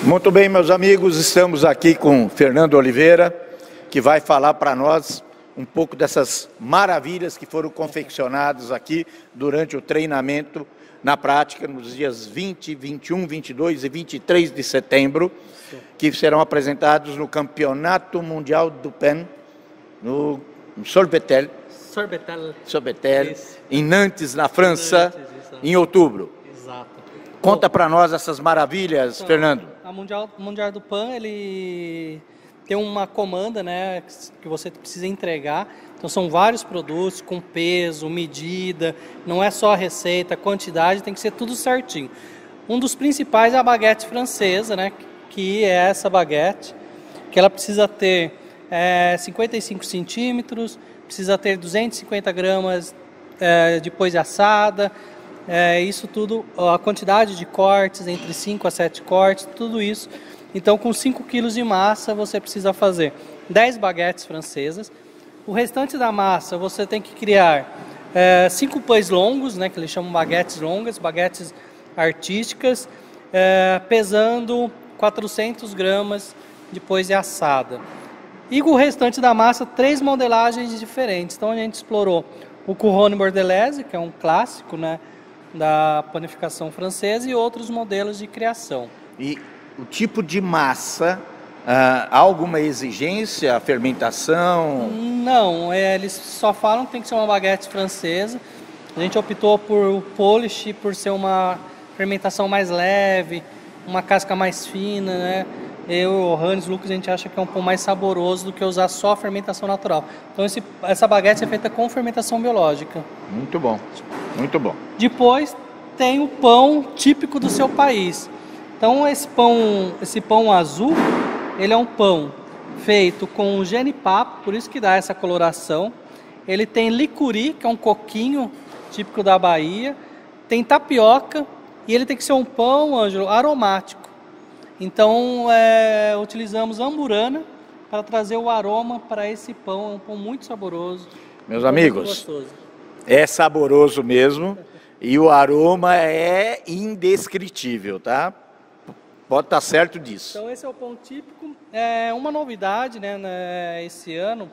Muito bem, meus amigos, estamos aqui com Fernando Oliveira, que vai falar para nós um pouco dessas maravilhas que foram confeccionadas aqui durante o treinamento na prática, nos dias 20, 21, 22 e 23 de setembro, que serão apresentados no Campeonato Mundial do PEN, no Sorbetel, em Nantes, na França, em outubro. Exato. Conta para nós essas maravilhas, Então, Fernando. A Mundial do PAN, ele tem uma comanda, né, que você precisa entregar. Então são vários produtos com peso, medida, não é só a receita, a quantidade, tem que ser tudo certinho. Um dos principais é a baguete francesa, né, que é essa baguete, que ela precisa ter 55 centímetros, precisa ter 250 gramas depois de assada, isso tudo, a quantidade de cortes, entre 5 a 7 cortes, tudo isso. Então, com 5 quilos de massa, você precisa fazer 10 baguetes francesas. O restante da massa, você tem que criar 5 pães longos, né, que eles chamam baguetes longas, baguetes artísticas, pesando 400 gramas depois de assada. E com o restante da massa, 3 modelagens diferentes. Então, a gente explorou o couronne bordelaise, que é um clássico, né, da panificação francesa, e outros modelos de criação. E o tipo de massa, há alguma exigência, a fermentação? Não, eles só falam que tem que ser uma baguete francesa. A gente optou por polish, por ser uma fermentação mais leve, uma casca mais fina, né? Eu, o Hannes, o Lucas, a gente acha que é um pão mais saboroso do que usar só a fermentação natural. Então essa baguete é feita com fermentação biológica. Muito bom, muito bom. Depois tem o pão típico do seu país. Então esse pão azul, ele é um pão feito com genipapo, por isso que dá essa coloração. Ele tem licuri, que é um coquinho típico da Bahia. Tem tapioca e ele tem que ser um pão, Ângelo, aromático. Então utilizamos amburana para trazer o aroma para esse pão. É um pão muito saboroso. Meus amigos, é saboroso mesmo e o aroma é indescritível, tá? Pode estar certo disso. Então esse é o pão típico. Uma novidade, né, esse ano,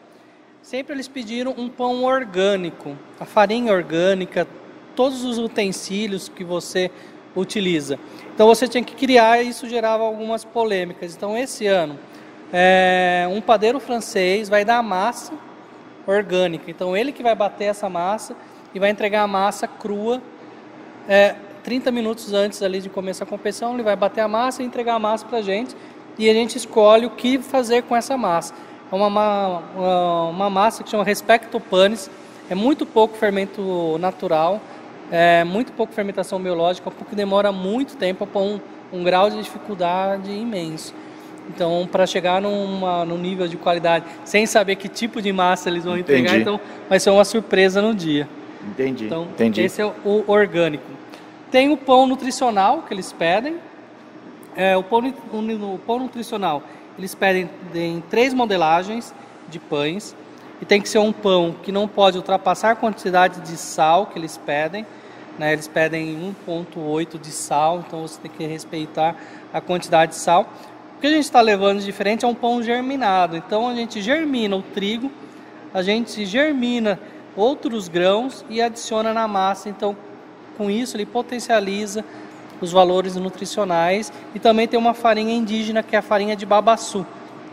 sempre eles pediram um pão orgânico, a farinha orgânica, todos os utensílios que você utiliza. Então você tinha que criar e isso gerava algumas polêmicas. Então esse ano, um padeiro francês vai dar a massa orgânica. Então ele que vai bater essa massa e vai entregar a massa crua 30 minutos antes ali de começar a competição. Ele vai bater a massa e entregar a massa para a gente e a gente escolhe o que fazer com essa massa. É uma massa que chama Respecto Panis, é muito pouco fermento natural, muito pouco fermentação biológica, porque demora muito tempo para um grau de dificuldade imenso. Então, para chegar num nível de qualidade, sem saber que tipo de massa eles vão entregar, então vai ser uma surpresa no dia. Entendi. Então, esse é o orgânico. Tem o pão nutricional que eles pedem. O pão nutricional, eles pedem em 3 modelagens de pães. E tem que ser um pão que não pode ultrapassar a quantidade de sal que eles pedem. Né? Eles pedem 1,8 de sal, então você tem que respeitar a quantidade de sal. O que a gente está levando de diferente é um pão germinado. Então a gente germina o trigo, a gente germina outros grãos e adiciona na massa. Então com isso ele potencializa os valores nutricionais. E também tem uma farinha indígena, que é a farinha de babaçu,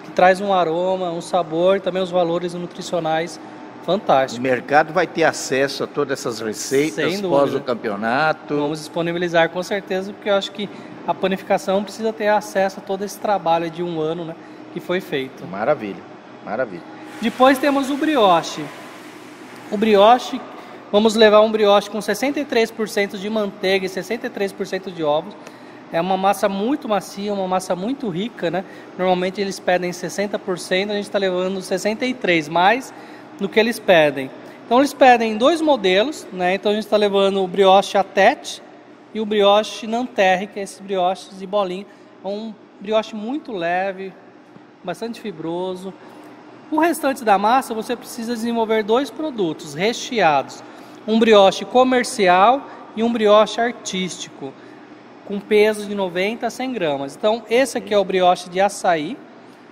que traz um aroma, um sabor e também os valores nutricionais fantásticos. O mercado vai ter acesso a todas essas receitas pós o campeonato? Vamos disponibilizar com certeza, porque eu acho que a panificação precisa ter acesso a todo esse trabalho de um ano, né, que foi feito. Maravilha, maravilha. Depois temos o brioche. O brioche, vamos levar um brioche com 63% de manteiga e 63% de ovos. É uma massa muito macia, uma massa muito rica, né? Normalmente eles pedem 60%, a gente está levando 63%, mais do que eles pedem. Então eles pedem 2 modelos, né? Então a gente está levando o brioche à tête e o brioche Nanterre, que é esses brioches de bolinha. É um brioche muito leve, bastante fibroso. O restante da massa você precisa desenvolver 2 produtos recheados. Um brioche comercial e um brioche artístico. com peso de 90 a 100 gramas. Então, esse aqui é o brioche de açaí.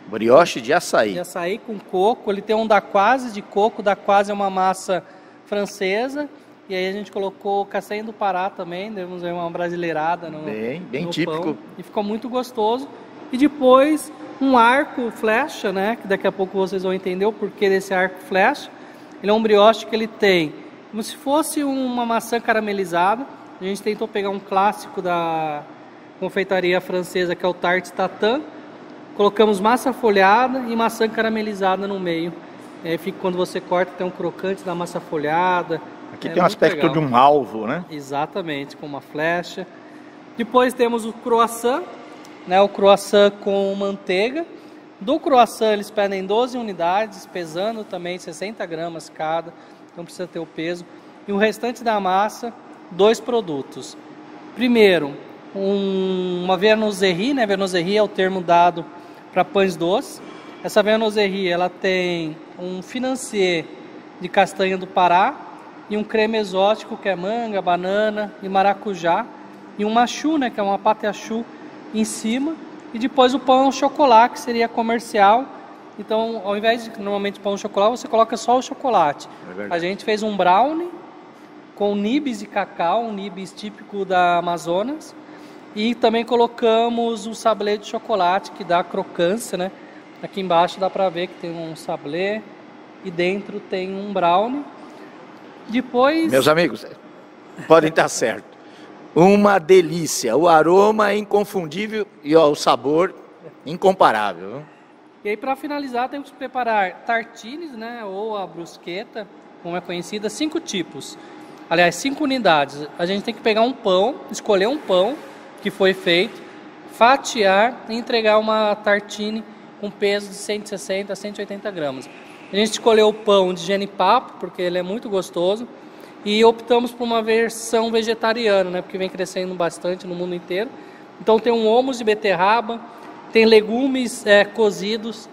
Brioche de açaí. De açaí com coco. Ele tem um dacquoise de coco. Dacquoise é uma massa francesa. E aí a gente colocou castanha do Pará também. Demos aí uma brasileirada no bem no típico. Pão. E ficou muito gostoso. E depois um arco flecha, né? Que daqui a pouco vocês vão entender o porquê desse arco flecha. Ele é um brioche que ele tem como se fosse uma maçã caramelizada. A gente tentou pegar um clássico da confeitaria francesa, que é o tarte tatin. Colocamos massa folhada e maçã caramelizada no meio. Fica, quando você corta, tem um crocante da massa folhada. Aqui tem um aspecto de um alvo, né? Exatamente, com uma flecha. Depois temos o croissant, né? O croissant com manteiga. Do croissant eles pedem 12 unidades, pesando também 60 gramas cada. Não precisa ter o peso. E o restante da massa, 2 produtos. Primeiro, uma viennoiserie, né? Viennoiserie é o termo dado para pães doces. Essa viennoiserie, ela tem um financier de castanha do Pará e um creme exótico que é manga, banana e maracujá, e um machu, né, que é uma pâte à choux em cima, e depois o pão chocolate, que seria comercial. Então, ao invés de normalmente pão chocolate, você coloca só o chocolate. A gente fez um brownie com nibs de cacau, um nibs típico da Amazonas, e também colocamos o sablé de chocolate, que dá crocância, né? Aqui embaixo dá para ver que tem um sablé e dentro tem um brownie. Depois... Meus amigos, podem estar certo. Uma delícia, o aroma é inconfundível e ó, o sabor incomparável. E aí, para finalizar, temos que preparar tartines, né? Ou a brusqueta, como é conhecida, 5 tipos. Aliás, 5 unidades. A gente tem que pegar um pão, escolher um pão que foi feito, fatiar e entregar uma tartine com peso de 160 a 180 gramas. A gente escolheu o pão de genipapo, porque ele é muito gostoso, e optamos por uma versão vegetariana, né? Porque vem crescendo bastante no mundo inteiro. Então tem um hummus de beterraba, tem legumes cozidos,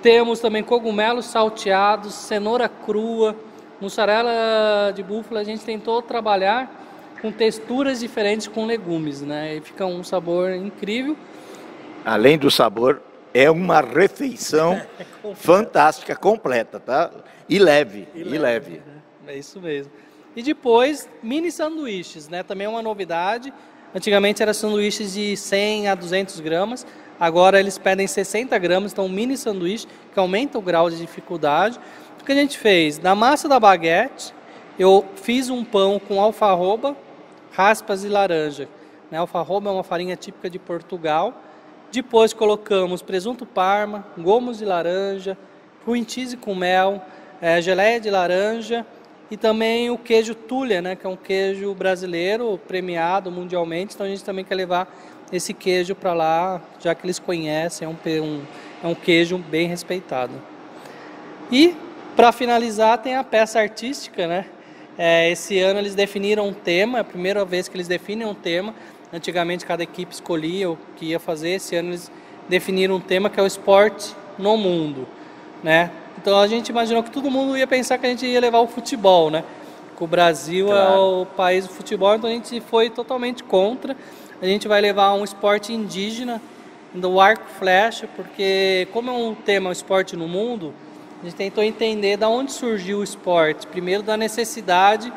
temos também cogumelos salteados, cenoura crua, mussarela de búfala. A gente tentou trabalhar com texturas diferentes com legumes, né? E fica um sabor incrível. Além do sabor, é uma refeição fantástica, completa, tá? E leve. É isso mesmo. E depois, mini sanduíches, né? Também é uma novidade. Antigamente era sanduíches de 100 a 200 gramas. Agora eles pedem 60 gramas, então um mini sanduíche que aumenta o grau de dificuldade. O que a gente fez? Da massa da baguete, eu fiz um pão com alfarroba, raspas e laranja. Né? Alfarroba é uma farinha típica de Portugal. Depois colocamos presunto parma, gomos de laranja, cream cheese com mel, geleia de laranja e também o queijo Tulha, né? Que é um queijo brasileiro premiado mundialmente. Então a gente também quer levar esse queijo para lá, já que eles conhecem, é um queijo bem respeitado. E para finalizar tem a peça artística, né? Esse ano eles definiram um tema, é a primeira vez que eles definem um tema. Antigamente cada equipe escolhia o que ia fazer, esse ano eles definiram um tema que é o esporte no mundo, né? Então a gente imaginou que todo mundo ia pensar que a gente ia levar o futebol, né? Que o Brasil é o país do futebol, então a gente foi totalmente contra. A gente vai levar um esporte indígena, do arco e flecha, porque como é um tema, um esporte no mundo, a gente tentou entender de onde surgiu o esporte. Primeiro da necessidade,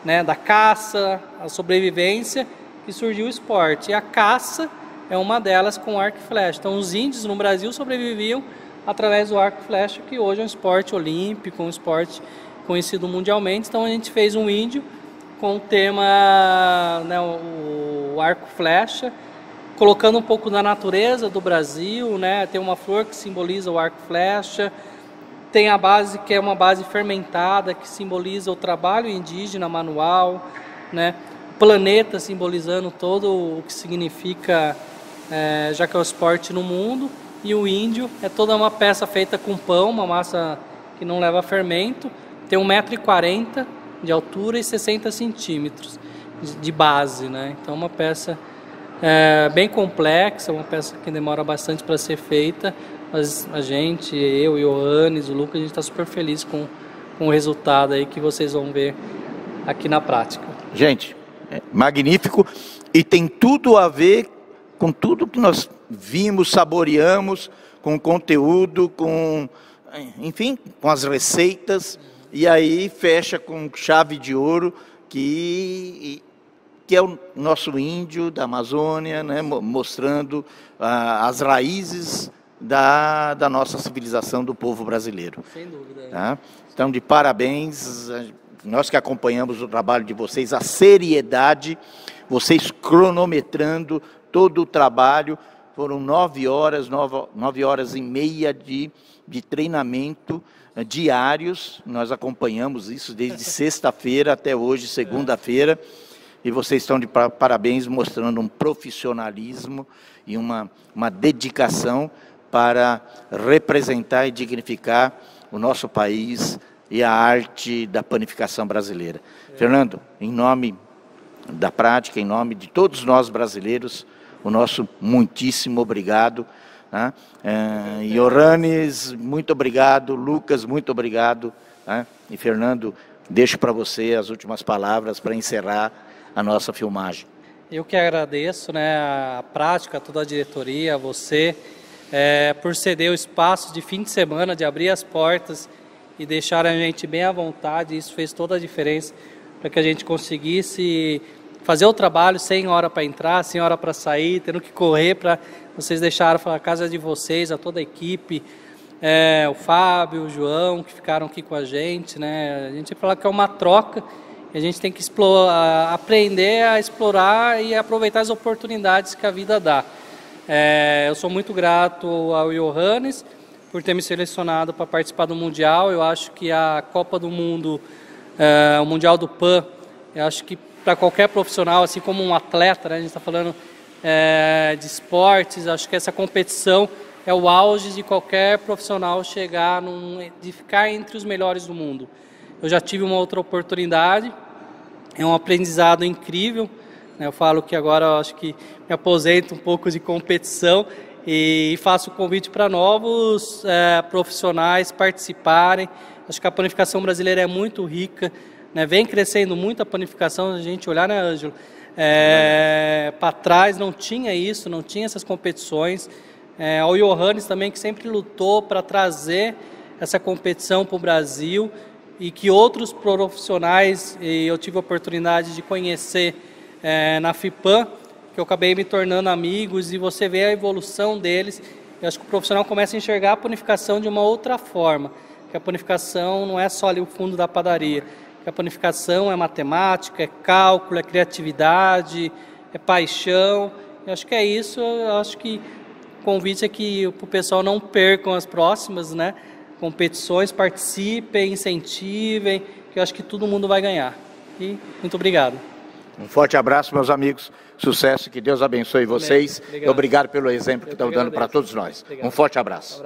né, da caça, a sobrevivência, que surgiu o esporte. E a caça é uma delas com arco e flecha. Então os índios no Brasil sobreviviam através do arco e flecha, que hoje é um esporte olímpico, um esporte conhecido mundialmente. Então a gente fez um índio com o tema, né, o arco e flecha, colocando um pouco da natureza do Brasil, né? Tem uma flor que simboliza o arco e flecha, tem a base que é uma base fermentada, que simboliza o trabalho indígena manual, né? O planeta simbolizando todo o que significa, já que é o esporte no mundo, e o índio é toda uma peça feita com pão, uma massa que não leva fermento, tem 1,40 m de altura e 60 centímetros de base, né? Então uma peça bem complexa, uma peça que demora bastante para ser feita, mas a gente, eu, Ioannis, o Lucas, a gente está super feliz com o resultado aí que vocês vão ver aqui na prática. Gente, magnífico. E tem tudo a ver com tudo que nós vimos, saboreamos, com o conteúdo, enfim, com as receitas, e aí fecha com chave de ouro, que é o nosso índio da Amazônia, né, mostrando as raízes da nossa civilização, do povo brasileiro. Sem dúvida. Tá? Então, de parabéns, nós que acompanhamos o trabalho de vocês, a seriedade, vocês cronometrando todo o trabalho. Foram 9 horas e meia de treinamento diários. Nós acompanhamos isso desde sexta-feira até hoje, segunda-feira. E vocês estão de parabéns, mostrando um profissionalismo e uma dedicação para representar e dignificar o nosso país e a arte da panificação brasileira. Fernando, em nome da prática, em nome de todos nós brasileiros, o nosso muitíssimo obrigado. Né? Yohannes, muito obrigado. Lucas, muito obrigado. Né? E Fernando, deixo para você as últimas palavras para encerrar a nossa filmagem. Eu que agradeço, né, a prática, toda a diretoria, a você, por ceder o espaço de fim de semana, de abrir as portas e deixar a gente bem à vontade. Isso fez toda a diferença para que a gente conseguisse fazer o trabalho sem hora para entrar, sem hora para sair, tendo que correr para vocês deixaram a casa de vocês, a toda a equipe, o Fábio, o João, que ficaram aqui com a gente, né? A gente fala que é uma troca e a gente tem que aprender a explorar e aproveitar as oportunidades que a vida dá. Eu sou muito grato ao Yohannes por ter me selecionado para participar do Mundial. Eu acho que a Copa do Mundo, o Mundial do PAN, eu acho que para qualquer profissional, assim como um atleta, né, a gente está falando de esportes, acho que essa competição é o auge de qualquer profissional chegar, de ficar entre os melhores do mundo. Eu já tive uma outra oportunidade, é um aprendizado incrível, né, eu falo que agora eu acho que me aposento um pouco de competição e faço o convite para novos profissionais participarem. Acho que a panificação brasileira é muito rica, né, vem crescendo muito a panificação, a gente olhar, né, Ângelo? Para trás não tinha isso, não tinha essas competições. Ao Yohannes também, que sempre lutou para trazer essa competição para o Brasil e que outros profissionais, e eu tive a oportunidade de conhecer na FIPAM, que eu acabei me tornando amigos, e você vê a evolução deles. Eu acho que o profissional começa a enxergar a panificação de uma outra forma, que a panificação não é só ali o fundo da padaria, que a panificação é matemática, é cálculo, é criatividade, é paixão. Eu acho que é isso. Eu acho que o convite é que o pessoal não percam as próximas, né, competições, participem, incentivem, que eu acho que todo mundo vai ganhar. E muito obrigado. Um forte abraço, meus amigos. Sucesso, que Deus abençoe vocês. Obrigado pelo exemplo que estão dando para todos nós. Um forte abraço.